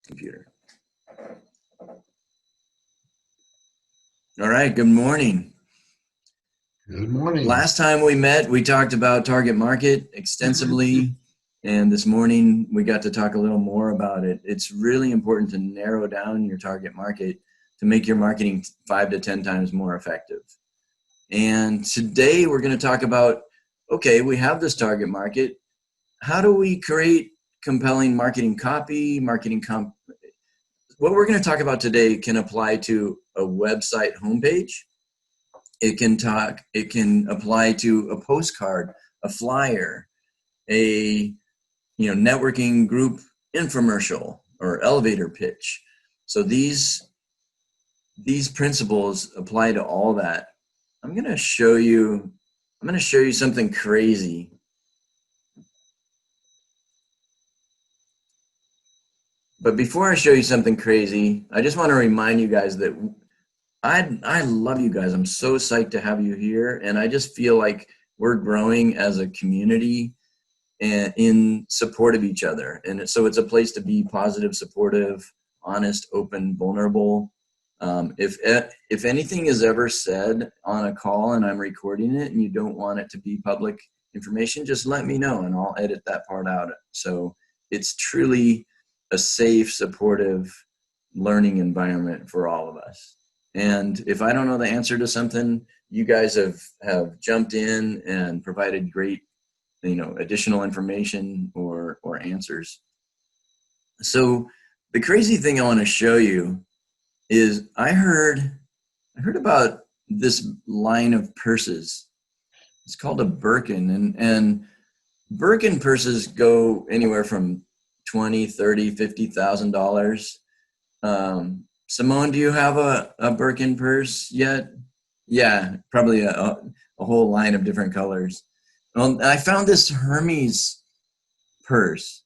computer. All right, good morning. Good morning. Last time we met, we talked about target market extensively, and this morning we got to talk a little more about it. It's really important to narrow down your target market to make your marketing 5 to 10 times more effective. And today we're going to talk about, okay, we have this target market. How do we create compelling marketing copy, what we're going to talk about today can apply to a website homepage. It can apply to a postcard, a flyer, a networking group infomercial or elevator pitch. So these principles apply to all that. I'm going to show you something crazy. But before I show you something crazy, I just want to remind you guys that I love you guys. I'm so psyched to have you here. And I just feel like we're growing as a community and in support of each other. And so it's a place to be positive, supportive, honest, open, vulnerable. If anything is ever said on a call and I'm recording it and you don't want it to be public information, just let me know and I'll edit that part out. So it's truly a safe, supportive learning environment for all of us. And if I don't know the answer to something, you guys have jumped in and provided great, additional information or answers. So the crazy thing I want to show you is I heard about this line of purses. It's called a Berkin, and Berkin purses go anywhere from $20,000, $30,000, $50,000. Simone, do you have a Berkin purse yet? Yeah, probably a whole line of different colors. Well, I found this Hermes purse,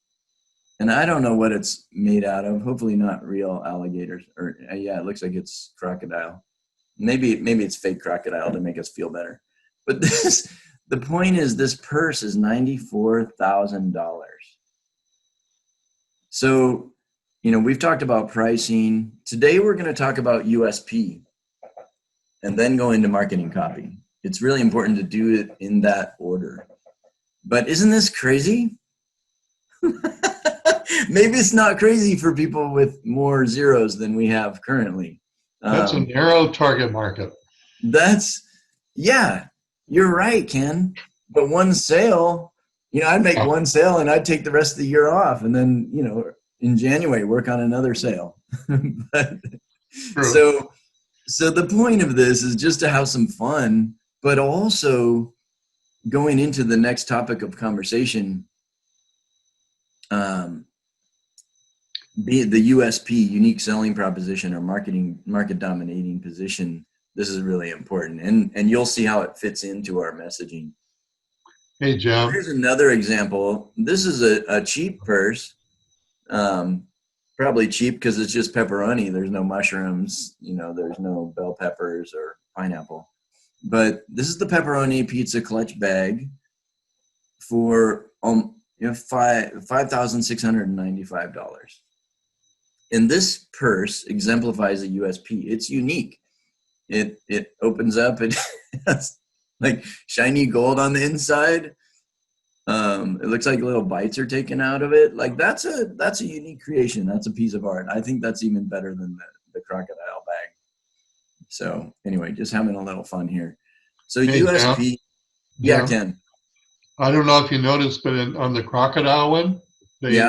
and I don't know what it's made out of. Hopefully not real alligators. Or yeah, it looks like it's crocodile. Maybe it's fake crocodile to make us feel better. But the point is, this purse is $94,000. So, we've talked about pricing. Today we're going to talk about USP and then go into marketing copy. It's really important to do it in that order. But isn't this crazy? Maybe it's not crazy for people with more zeros than we have currently. That's a narrow target market. Yeah, you're right, Ken. But one sale, I'd make one sale and I'd take the rest of the year off. And then, in January, work on another sale. So the point of this is just to have some fun, but also going into the next topic of conversation, be it the USP, unique selling proposition, or market dominating position. This is really important, and you'll see how it fits into our messaging. Hey, Joe. Here's another example. This is a cheap purse. Probably cheap because it's just pepperoni. There's no mushrooms, there's no bell peppers or pineapple. But this is the pepperoni pizza clutch bag for $5,695. And this purse exemplifies a USP. It's unique. It opens up. It has like shiny gold on the inside. It looks like little bites are taken out of it. Like that's a unique creation. That's a piece of art. I think that's even better than the crocodile bag. So anyway, just having a little fun here. So hey, USP, yeah, Ken. I don't know if you noticed, but on the crocodile one, they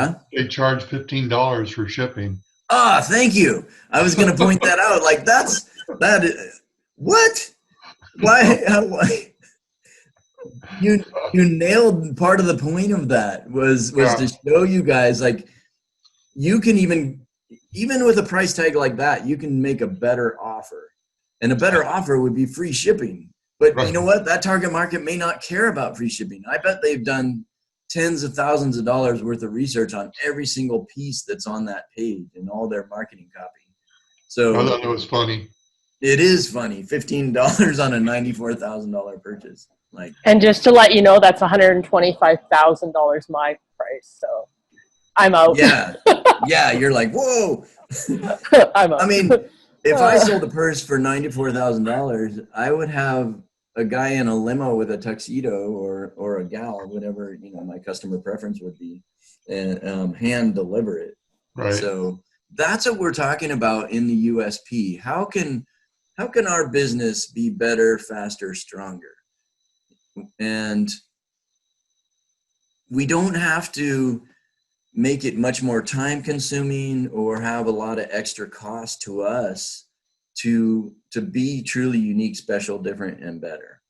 charge $15 for shipping. Ah, thank you. I was going to point that out. Like what? Why? You nailed part of the point of that was to show you guys, like, you can even with a price tag like that, you can make a better offer, and a better offer would be free shipping. But you know what? That target market may not care about free shipping. I bet they've done tens of thousands of dollars worth of research on every single piece that's on that page and all their marketing copy. So I thought it was funny. It is funny. $15 on a $94,000 purchase. And just to let you know, that's $125,000 my price. So I'm out. Yeah. Yeah, you're like, whoa. I mean, if I sold a purse for $94,000, I would have a guy in a limo with a tuxedo or a gal, whatever, you know, my customer preference would be, and hand deliver it. Right. So that's what we're talking about in the USP. How can our business be better, faster, stronger? And we don't have to make it much more time consuming or have a lot of extra cost to us to be truly unique, special, different, and better.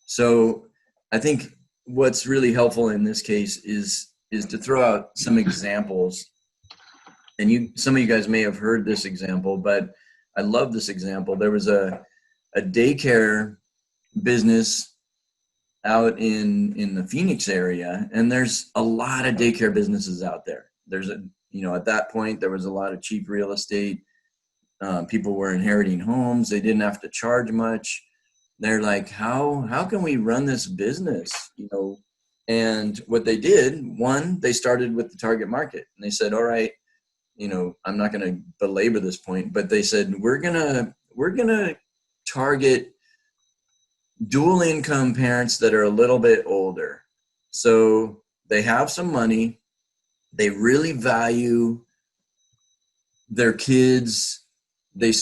So I think what's really helpful in this case is to throw out some examples. And some of you guys may have heard this example, but I love this example. There was a daycare business out in the Phoenix area, and there's a lot of daycare businesses out there. There's at that point, there was a lot of cheap real estate. People were inheriting homes. They didn't have to charge much. They're like, how can we run this business? And what they did, one, they started with the target market, and they said, all right, I'm not going to belabor this point, but they said, we're going to target dual income parents that are a little bit older. So they have some money. They really value their kids. They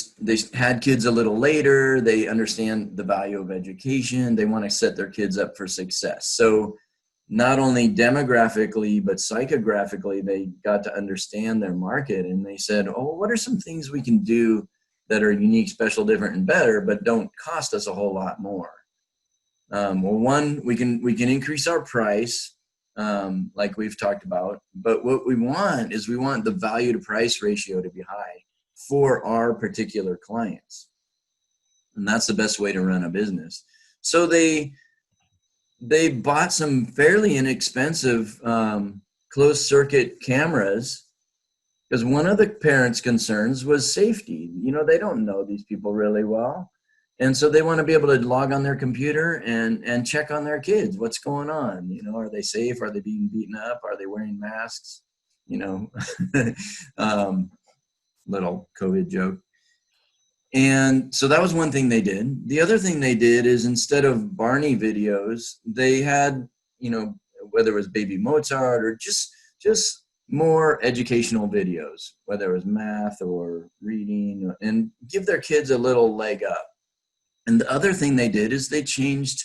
had kids a little later. They understand the value of education. They want to set their kids up for success. So not only demographically, but psychographically, they got to understand their market. And they said, oh, what are some things we can do that are unique, special, different, and better, but don't cost us a whole lot more? Well, one, we can increase our price, like we've talked about, but what we want the value to price ratio to be high for our particular clients. And that's the best way to run a business. So they bought some fairly inexpensive closed circuit cameras, because one of the parents' concerns was safety. They don't know these people really well. And so they want to be able to log on their computer and check on their kids. What's going on? Are they safe? Are they being beaten up? Are they wearing masks? Little COVID joke. And so that was one thing they did. The other thing they did is, instead of Barney videos, they had, whether it was Baby Mozart or just more educational videos, whether it was math or reading, and give their kids a little leg up. And the other thing they did is they changed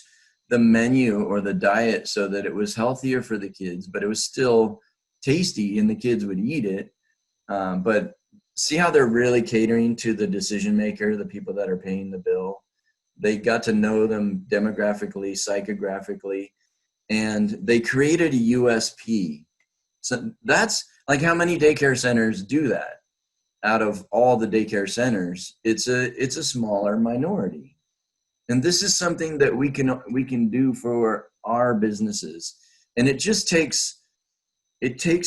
the menu or the diet so that it was healthier for the kids, but it was still tasty and the kids would eat it. But see how they're really catering to the decision maker, the people that are paying the bill. They got to know them demographically, psychographically, and they created a USP. So that's like, how many daycare centers do that? Out of all the daycare centers, it's a smaller minority. And this is something that we can do for our businesses. And it just takes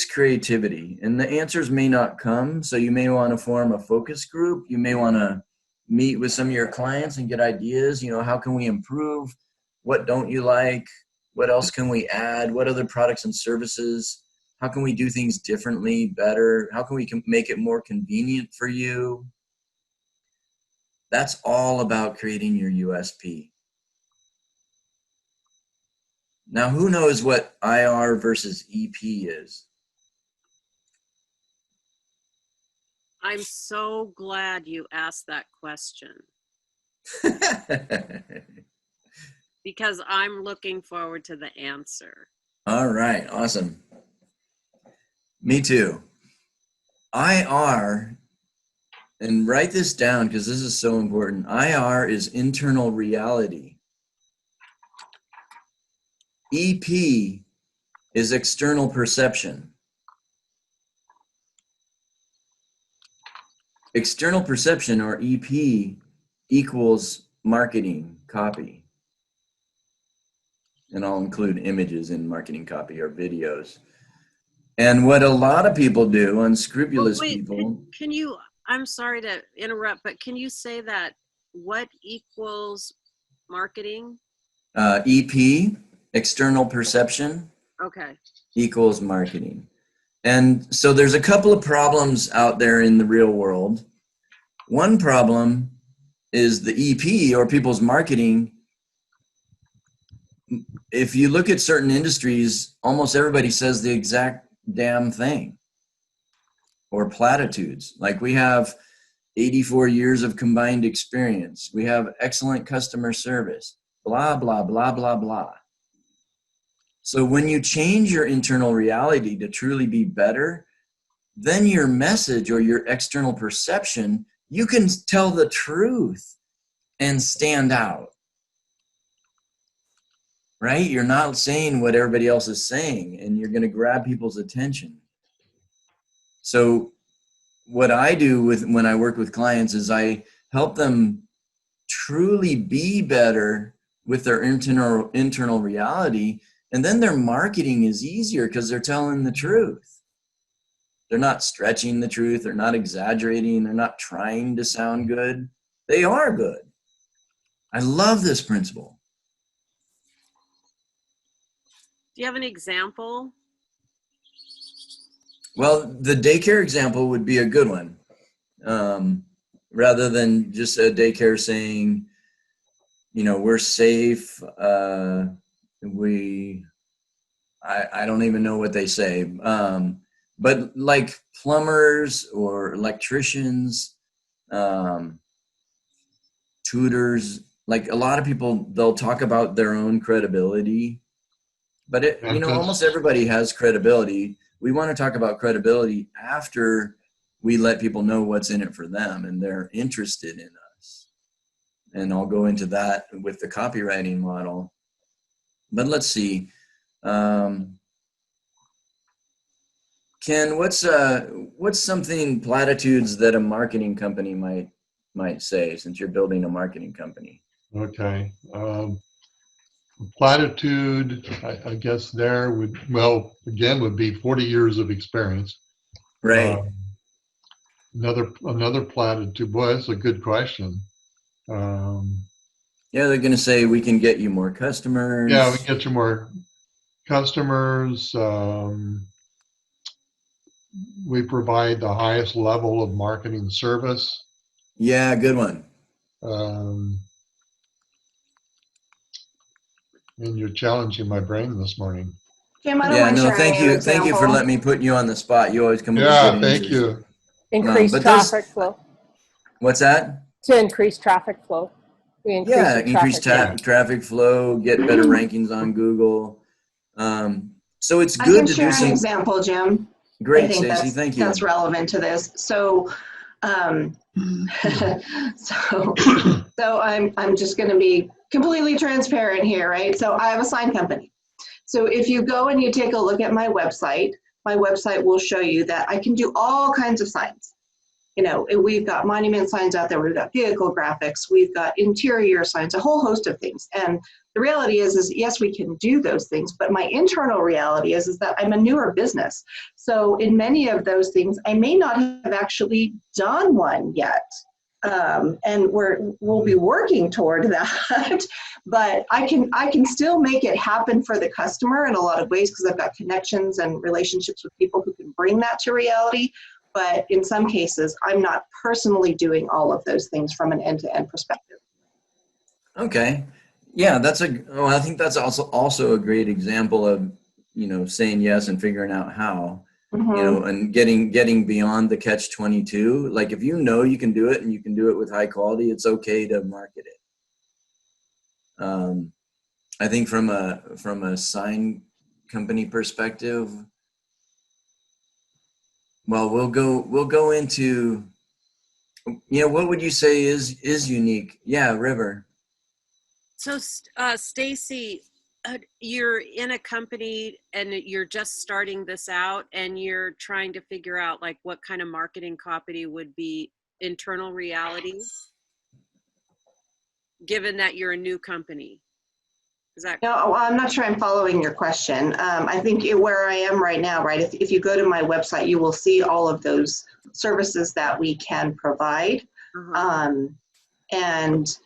creativity, and the answers may not come. So you may want to form a focus group. You may want to meet with some of your clients and get ideas. How can we improve? What don't you like? What else can we add? What other products and services? How can we do things differently, better? How can we make it more convenient for you? That's all about creating your USP. Now, who knows what IR versus EP is? I'm so glad you asked that question. Because I'm looking forward to the answer. All right, awesome. Me too. IR, and write this down because this is so important. IR is internal reality. EP is external perception. External perception, or EP, equals marketing copy. And I'll include images in marketing copy or videos. And what a lot of people do, unscrupulous people. Can you, I'm sorry to interrupt, but can you say that? What equals marketing? EP, external perception. Okay. Equals marketing. And so there's a couple of problems out there in the real world. One problem is the EP, or people's marketing. If you look at certain industries, almost everybody says the exact damn thing, or platitudes. Like, we have 84 years of combined experience. We have excellent customer service, blah, blah, blah, blah, blah. So when you change your internal reality to truly be better, then your message or your external perception, you can tell the truth and stand out, right? You're not saying what everybody else is saying, and you're going to grab people's attention. So what I do when I work with clients is I help them truly be better with their internal reality, and then their marketing is easier because they're telling the truth. They're not stretching the truth. They're not exaggerating. They're not trying to sound good. They are good. I love this principle. Do you have an example? Well, the daycare example would be a good one. Rather than just a daycare saying, we're safe. I don't even know what they say. But like plumbers or electricians, tutors, like a lot of people, they'll talk about their own credibility, but almost everybody has credibility. We want to talk about credibility after we let people know what's in it for them and they're interested in us. And I'll go into that with the copywriting model. But let's see. Ken, what's something platitudes that a marketing company might say, since you're building a marketing company? Okay. Platitude, I guess there would be 40 years of experience. Right. Another platitude. Boy, that's a good question. Yeah, they're going to say, we can get you more customers. Yeah, we can get you more customers. We provide the highest level of marketing service. Yeah, good one. And you're challenging my brain this morning. Jim, I don't mind sharing thank an you. Thank you for example. letting me put you on the spot. You always come up with good answers. Thank you. Increase traffic flow. What's that? To increase traffic flow. We increase traffic flow, get better rankings on Google. So it's good to do some. I can share an example, Jim. Great, Stacey. Thank you. That's relevant to this. So, I'm just going to be completely transparent here, right? So I have a sign company. So if you go and you take a look at my website will show you that I can do all kinds of signs. We've got monument signs out there. We've got vehicle graphics. We've got interior signs, a whole host of things. And the reality is yes, we can do those things. But my internal reality is that I'm a newer business. So in many of those things, I may not have actually done one yet. And we'll be working toward that. But I can still make it happen for the customer in a lot of ways because I've got connections and relationships with people who can bring that to reality. But in some cases, I'm not personally doing all of those things from an end-to-end perspective. Okay. Yeah, I think that's also a great example of, saying yes and figuring out how, and getting beyond the catch-22. Like, if you can do it and you can do it with high quality, it's okay to market it. I think from a sign company perspective, well, we'll go into, what would you say is unique? Yeah, River. So, Stacey, you're in a company and you're just starting this out and you're trying to figure out like what kind of marketing copy would be internal reality, given that you're a new company. No, I'm not sure I'm following your question. I think where I am right now, right, if you go to my website, you will see all of those services that we can provide. And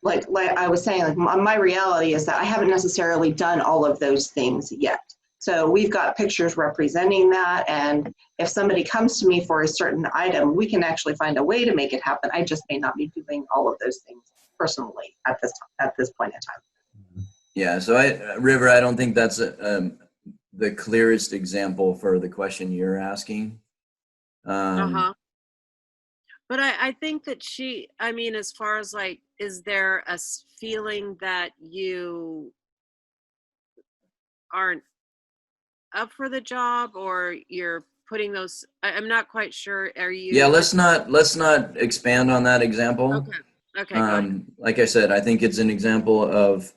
like I was saying, like my reality is that I haven't necessarily done all of those things yet. So we've got pictures representing that. And if somebody comes to me for a certain item, we can actually find a way to make it happen. I just may not be doing all of those things personally at this point in time. Yeah. So River, I don't think that's the clearest example for the question you're asking. But I think that as far as like, is there a feeling that you aren't up for the job, or you're putting those, I'm not quite sure. Are you? Yeah, let's not expand on that example. Okay, go ahead. Like I said, I think it's an example of,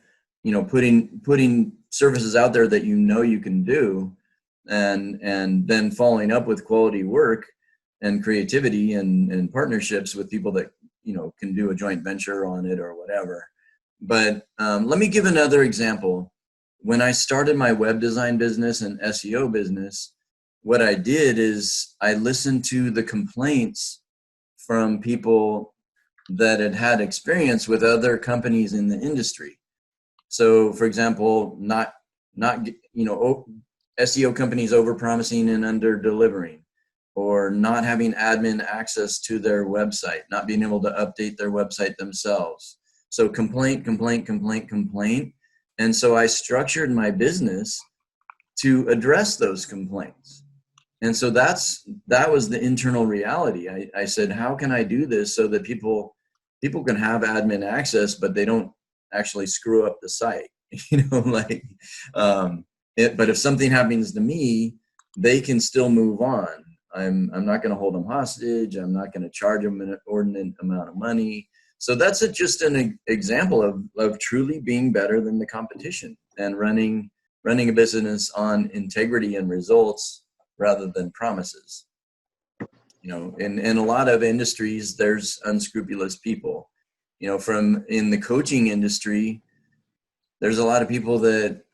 putting services out there that you can do, and then following up with quality work and creativity and partnerships with people that can do a joint venture on it or whatever. But let me give another example. When I started my web design business and SEO business, what I did is I listened to the complaints from people that had experience with other companies in the industry. So, for example, not SEO companies over-promising and under-delivering, or not having admin access to their website, not being able to update their website themselves. So complaint. And so I structured my business to address those complaints. And so that was the internal reality. I said, how can I do this so that people can have admin access, but they don't actually screw up the site? But if something happens to me, they can still move on. I'm not going to hold them hostage. I'm not going to charge them an inordinate amount of money. So that's just an example of truly being better than the competition and running a business on integrity and results rather than promises. In a lot of industries, there's unscrupulous people. In the coaching industry, there's a lot of people that,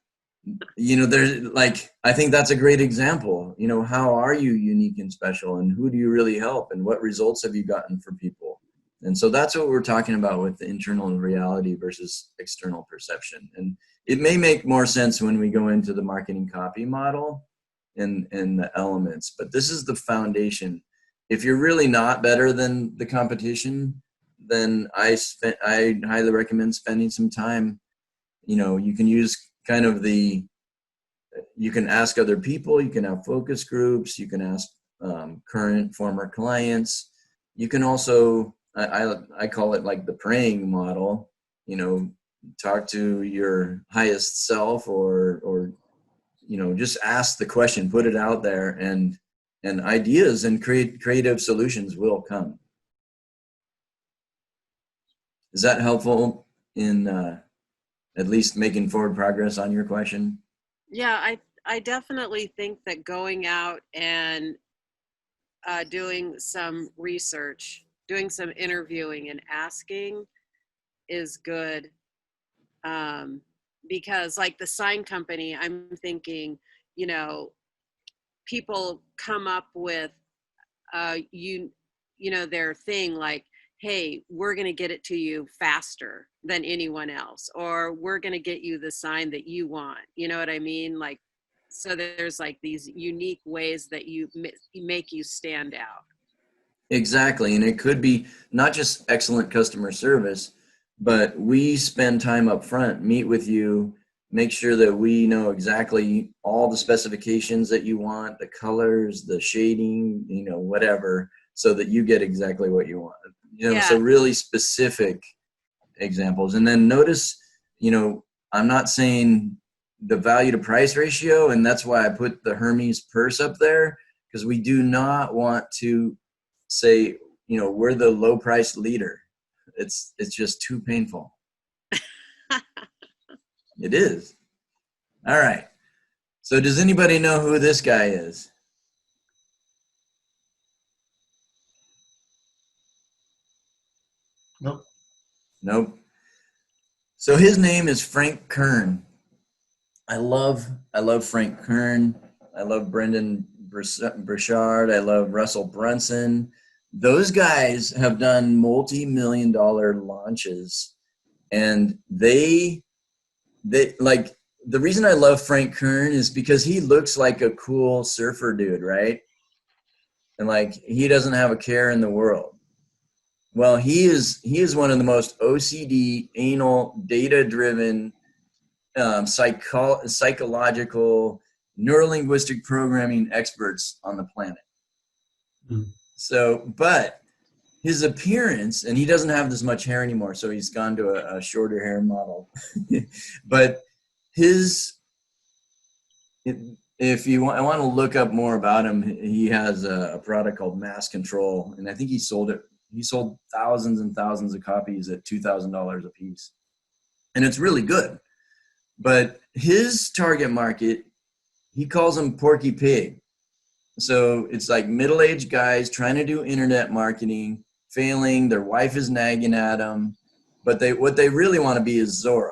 there's like, I think that's a great example. How are you unique and special, and who do you really help, and what results have you gotten for people? And so that's what we're talking about with the internal reality versus external perception. And it may make more sense when we go into the marketing copy model and the elements, but this is the foundation. If you're really not better than the competition, then I highly recommend spending some time. You can use you can ask other people, you can have focus groups, you can ask current, former clients. You can also, I call it like the praying model, talk to your highest self or just ask the question, put it out there, and ideas and creative solutions will come. Is that helpful in at least making forward progress on your question? Yeah, I definitely think that going out and doing some research, doing some interviewing and asking is good. Because like the sign company, I'm thinking, people come up with, their thing, like, hey, we're going to get it to you faster than anyone else, or we're going to get you the sign that you want. You know what I mean? Like, so there's like these unique ways that you make you stand out. Exactly. And it could be not just excellent customer service, but we spend time up front, meet with you, make sure that we know exactly all the specifications that you want, the colors, the shading, whatever, so that you get exactly what you want. So really specific examples. And then notice, I'm not saying the value to price ratio, and that's why I put the Hermes purse up there, because we do not want to say, we're the low price leader. It's just too painful. It is. All right. So does anybody know who this guy is? Nope. So his name is Frank Kern. I love Frank Kern. I love Brendan Burchard. I love Russell Brunson. Those guys have done multi-million-dollar launches, and they like, the reason I love Frank Kern is because he looks like a cool surfer dude, right? And like, he doesn't have a care in the world. Well, he is one of the most OCD, anal, data-driven, psychological, neurolinguistic programming experts on the planet. So, but his appearance, and he doesn't have this much hair anymore, so he's gone to a shorter hair model. But if you want to look up more about him, he has a product called Mass Control, and I think he sold thousands and thousands of copies at $2,000 a piece, and it's really good. But his target market, he calls them Porky Pig. So it's like middle-aged guys trying to do internet marketing, failing. Their wife is nagging at them, but what they really want to be is Zorro.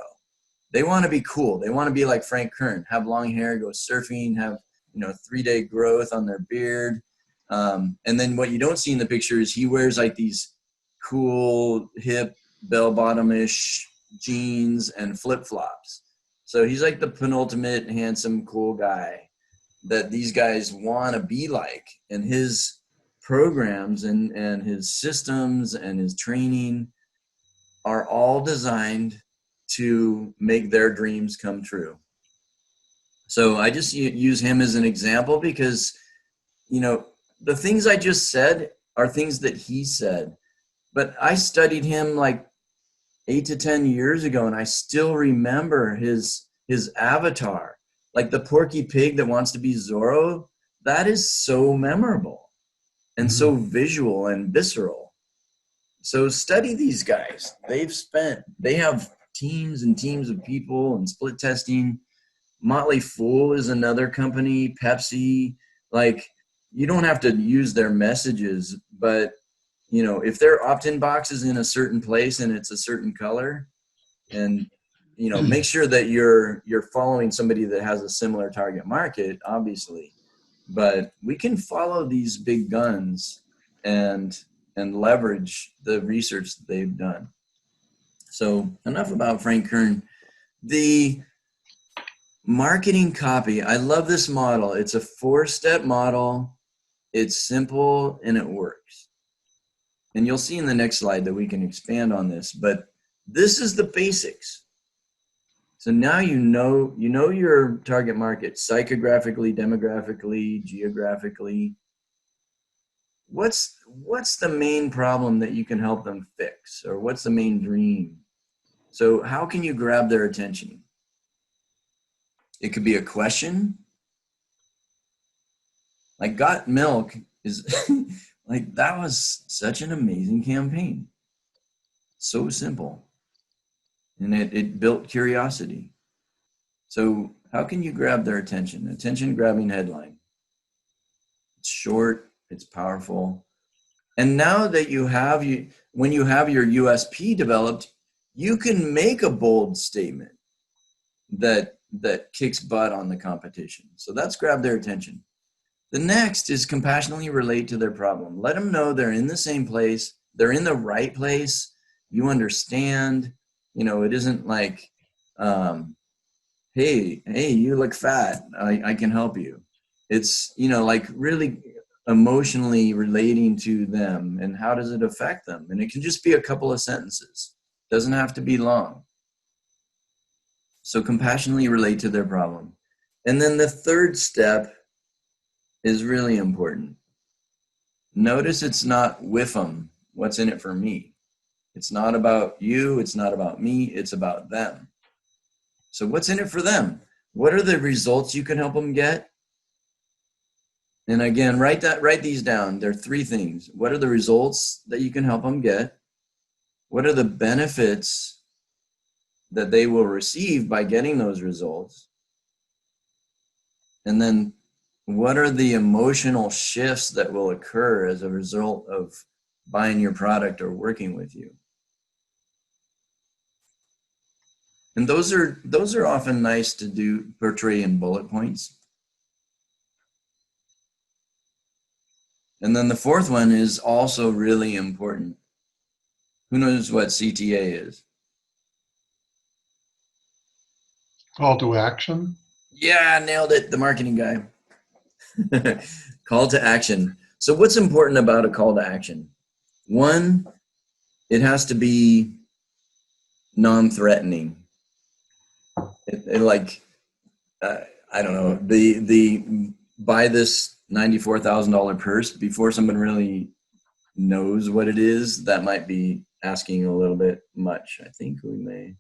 They want to be cool. They want to be like Frank Kern, have long hair, go surfing, have 3-day growth on their beard. And then what you don't see in the picture is he wears like these cool, hip, bell-bottom-ish jeans and flip-flops. So he's like the penultimate handsome, cool guy that these guys want to be like. And his programs and his systems and his training are all designed to make their dreams come true. So I just use him as an example because, the things I just said are things that he said. But I studied him like 8 to 10 years ago, and I still remember his avatar. Like the Porky Pig that wants to be Zorro, that is so memorable and so visual and visceral. So study these guys. They have teams and teams of people and split testing. Motley Fool is another company, Pepsi. Like, you don't have to use their messages, but if their opt-in box is in a certain place and it's a certain color, and make sure that you're following somebody that has a similar target market, obviously. But we can follow these big guns and leverage the research that they've done. So enough about Frank Kern. The marketing copy, I love this model. It's a 4-step model. It's simple and it works. And you'll see in the next slide that we can expand on this, but this is the basics. So now you know your target market psychographically, demographically, geographically. What's the main problem that you can help them fix, or what's the main dream? So how can you grab their attention? It could be a question. Like Got Milk is like, that was such an amazing campaign. So simple. And it built curiosity. So how can you grab their attention? Attention grabbing headline. It's short, it's powerful. And now that when you have your USP developed, you can make a bold statement that kicks butt on the competition. So that's grab their attention. The next is compassionately relate to their problem. Let them know they're in the same place. They're in the right place. You understand. It isn't like, hey, you look fat. I can help you. It's, like really emotionally relating to them and how does it affect them? And it can just be a couple of sentences. Doesn't have to be long. So compassionately relate to their problem. And then the third step is really important. Notice it's not with them. What's in it for me? It's not about you. It's not about me. It's about them. So what's in it for them? What are the results you can help them get? And again, write these down. There are 3 things. What are the results that you can help them get? What are the benefits that they will receive by getting those results? And then what are the emotional shifts that will occur as a result of buying your product or working with you? And those are often nice to portray in bullet points. And then the 4th one is also really important. Who knows what CTA is? Call to action? Yeah, nailed it. The marketing guy. Call to action. So what's important about a call to action? One, it has to be non-threatening. I don't know, the buy this $94,000 purse before someone really knows what it is, that might be asking a little bit much. I think we may.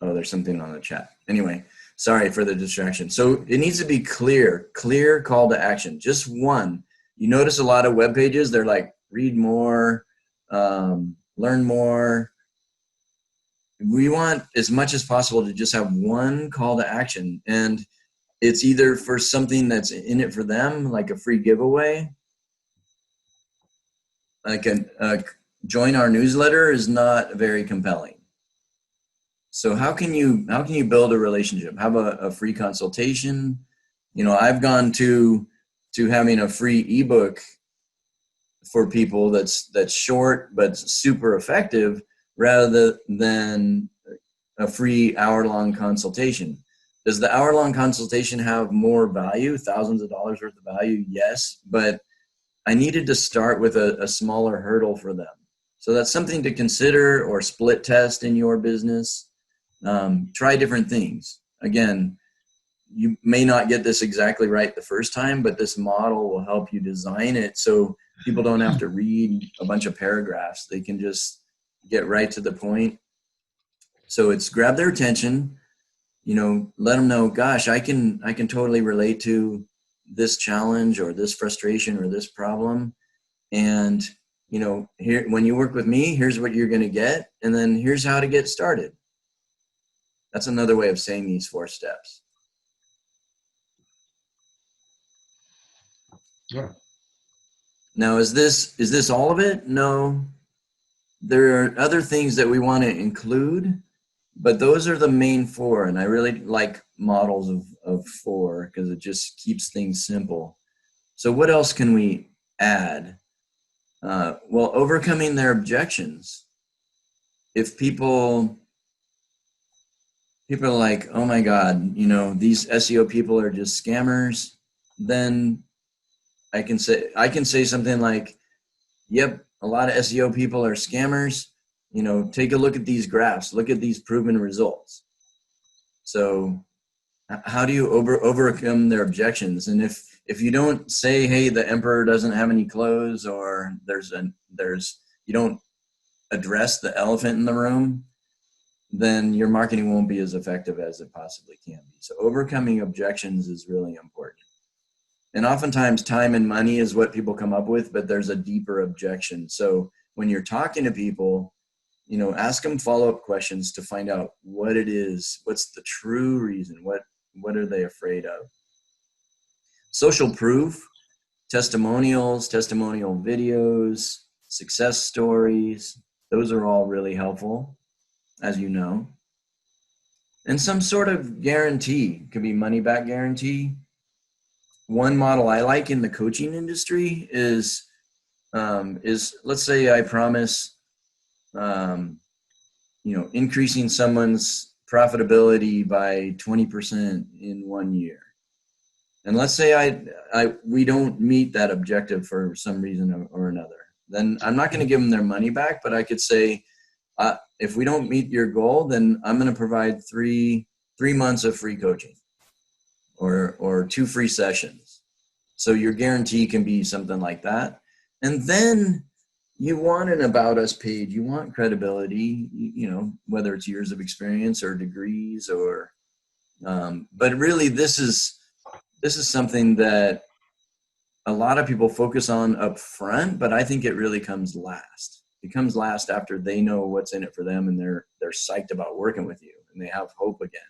Oh, there's something on the chat. Anyway, sorry for the distraction. So it needs to be clear call to action, just one. You notice a lot of web pages, they're like, read more, learn more. We want as much as possible to just have one call to action, and it's either for something that's in it for them, like a free giveaway, like a join our newsletter is not very compelling. So how can you build a relationship? Have a free consultation. You know, I've gone to having a free ebook for people that's short but super effective, rather than a free hour-long consultation. Does the hour-long consultation have more value, thousands of dollars worth of value? Yes, but I needed to start with a smaller hurdle for them. So that's something to consider, or split test in your business. Try different things. Again, you may not get this exactly right the first time, but this model will help you design it so people don't have to read a bunch of paragraphs. They can just get right to the point. So it's grab their attention, you know, let them know, gosh, I can totally relate to this challenge or this frustration or this problem. And, you know, here, when you work with me, here's what you're going to get. And then here's how to get started. That's another way of saying these 4 steps. Yeah. Now, is this all of it? No. There are other things that we want to include, but those are the main 4. And I really like models of 4 because it just keeps things simple. So what else can we add? Well, overcoming their objections. If people are like, oh my God, you know, these SEO people are just scammers, then I can say something like, yep, a lot of SEO people are scammers. You know, take a look at these graphs, look at these proven results. So how do you overcome their objections? And if you don't say, hey, the emperor doesn't have any clothes, or you don't address the elephant in the room, then your marketing won't be as effective as it possibly can be. So overcoming objections is really important. And oftentimes time and money is what people come up with, but there's a deeper objection. So when you're talking to people, you know, ask them follow-up questions to find out what it is, what's the true reason, what are they afraid of? Social proof, testimonials, testimonial videos, success stories, those are all really helpful, as you know. And some sort of guarantee, could be money back guarantee. One model I like in the coaching industry is let's say I promise, you know, increasing someone's profitability by 20% in 1 year. And let's say we don't meet that objective for some reason or another. Then I'm not going to give them their money back, but I could say, if we don't meet your goal, then I'm going to provide three months of free coaching or 2 free sessions. So your guarantee can be something like that. And then you want an about us page, you want credibility, you know, whether it's years of experience or degrees or, but really this is something that a lot of people focus on up front, but I think it really comes last. It comes last after they know what's in it for them and they're psyched about working with you and they have hope again.